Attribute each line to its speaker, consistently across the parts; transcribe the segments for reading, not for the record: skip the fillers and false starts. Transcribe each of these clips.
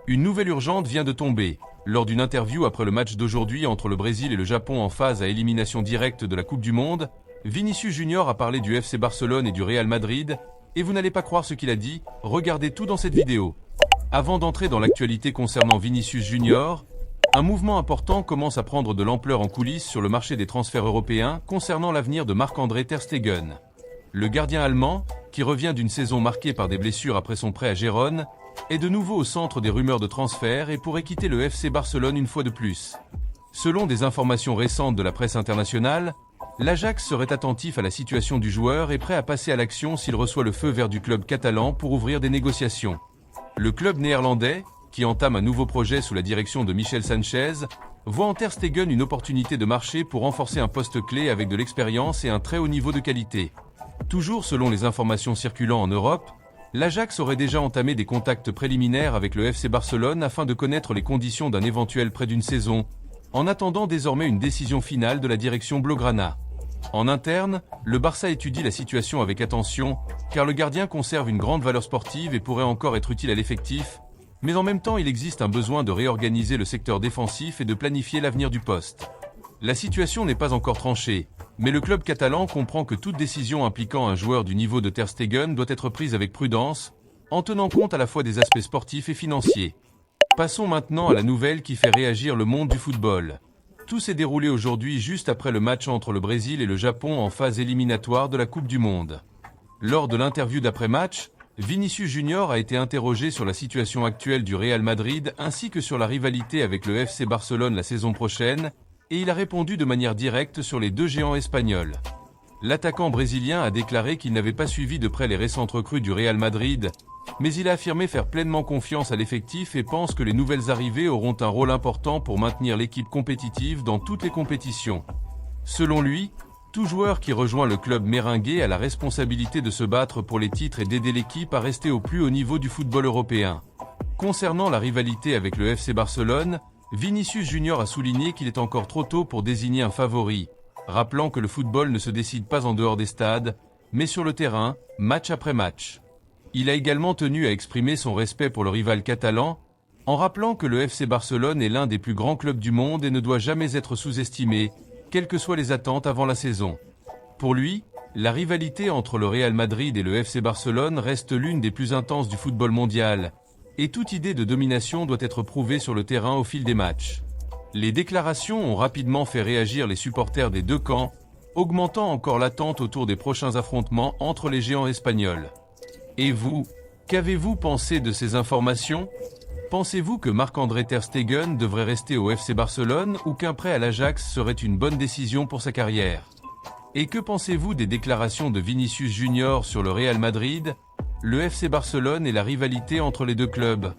Speaker 1: Une nouvelle urgente vient de tomber. Lors d'une interview après le match d'aujourd'hui entre le Brésil et le Japon en phase à élimination directe de la Coupe du Monde, Vinicius Junior a parlé du FC Barcelone et du Real Madrid, et vous n'allez pas croire ce qu'il a dit, regardez tout dans cette vidéo. Avant d'entrer dans l'actualité concernant Vinicius Junior, un mouvement important commence à prendre de l'ampleur en coulisses sur le marché des transferts européens concernant l'avenir de Marc-André ter Stegen. Le gardien allemand, qui revient d'une saison marquée par des blessures après son prêt à Gérone, est de nouveau au centre des rumeurs de transfert et pourrait quitter le FC Barcelone une fois de plus. Selon des informations récentes de la presse internationale, l'Ajax serait attentif à la situation du joueur et prêt à passer à l'action s'il reçoit le feu vert du club catalan pour ouvrir des négociations. Le club néerlandais, qui entame un nouveau projet sous la direction de Michel Sanchez, voit en ter Stegen une opportunité de marché pour renforcer un poste clé avec de l'expérience et un très haut niveau de qualité. Toujours selon les informations circulant en Europe, l'Ajax aurait déjà entamé des contacts préliminaires avec le FC Barcelone afin de connaître les conditions d'un éventuel prêt d'une saison, en attendant désormais une décision finale de la direction blaugrana. En interne, le Barça étudie la situation avec attention, car le gardien conserve une grande valeur sportive et pourrait encore être utile à l'effectif, mais en même temps il existe un besoin de réorganiser le secteur défensif et de planifier l'avenir du poste. La situation n'est pas encore tranchée, mais le club catalan comprend que toute décision impliquant un joueur du niveau de ter Stegen doit être prise avec prudence, en tenant compte à la fois des aspects sportifs et financiers. Passons maintenant à la nouvelle qui fait réagir le monde du football. Tout s'est déroulé aujourd'hui juste après le match entre le Brésil et le Japon en phase éliminatoire de la Coupe du Monde. Lors de l'interview d'après-match, Vinicius Junior a été interrogé sur la situation actuelle du Real Madrid ainsi que sur la rivalité avec le FC Barcelone la saison prochaine, et il a répondu de manière directe sur les deux géants espagnols. L'attaquant brésilien a déclaré qu'il n'avait pas suivi de près les récentes recrues du Real Madrid, mais il a affirmé faire pleinement confiance à l'effectif et pense que les nouvelles arrivées auront un rôle important pour maintenir l'équipe compétitive dans toutes les compétitions. Selon lui, tout joueur qui rejoint le club méringué a la responsabilité de se battre pour les titres et d'aider l'équipe à rester au plus haut niveau du football européen. Concernant la rivalité avec le FC Barcelone, Vinicius Junior a souligné qu'il est encore trop tôt pour désigner un favori, rappelant que le football ne se décide pas en dehors des stades, mais sur le terrain, match après match. Il a également tenu à exprimer son respect pour le rival catalan, en rappelant que le FC Barcelone est l'un des plus grands clubs du monde et ne doit jamais être sous-estimé, quelles que soient les attentes avant la saison. Pour lui, la rivalité entre le Real Madrid et le FC Barcelone reste l'une des plus intenses du football mondial, et toute idée de domination doit être prouvée sur le terrain au fil des matchs. Les déclarations ont rapidement fait réagir les supporters des deux camps, augmentant encore l'attente autour des prochains affrontements entre les géants espagnols. Et vous, qu'avez-vous pensé de ces informations ? Pensez-vous que Marc-André ter Stegen devrait rester au FC Barcelone ou qu'un prêt à l'Ajax serait une bonne décision pour sa carrière ? Et que pensez-vous des déclarations de Vinicius Junior sur le Real Madrid, le FC Barcelone et la rivalité entre les deux clubs ?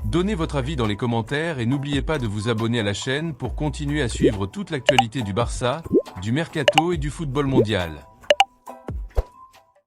Speaker 1: Donnez votre avis dans les commentaires et n'oubliez pas de vous abonner à la chaîne pour continuer à suivre toute l'actualité du Barça, du Mercato et du football mondial.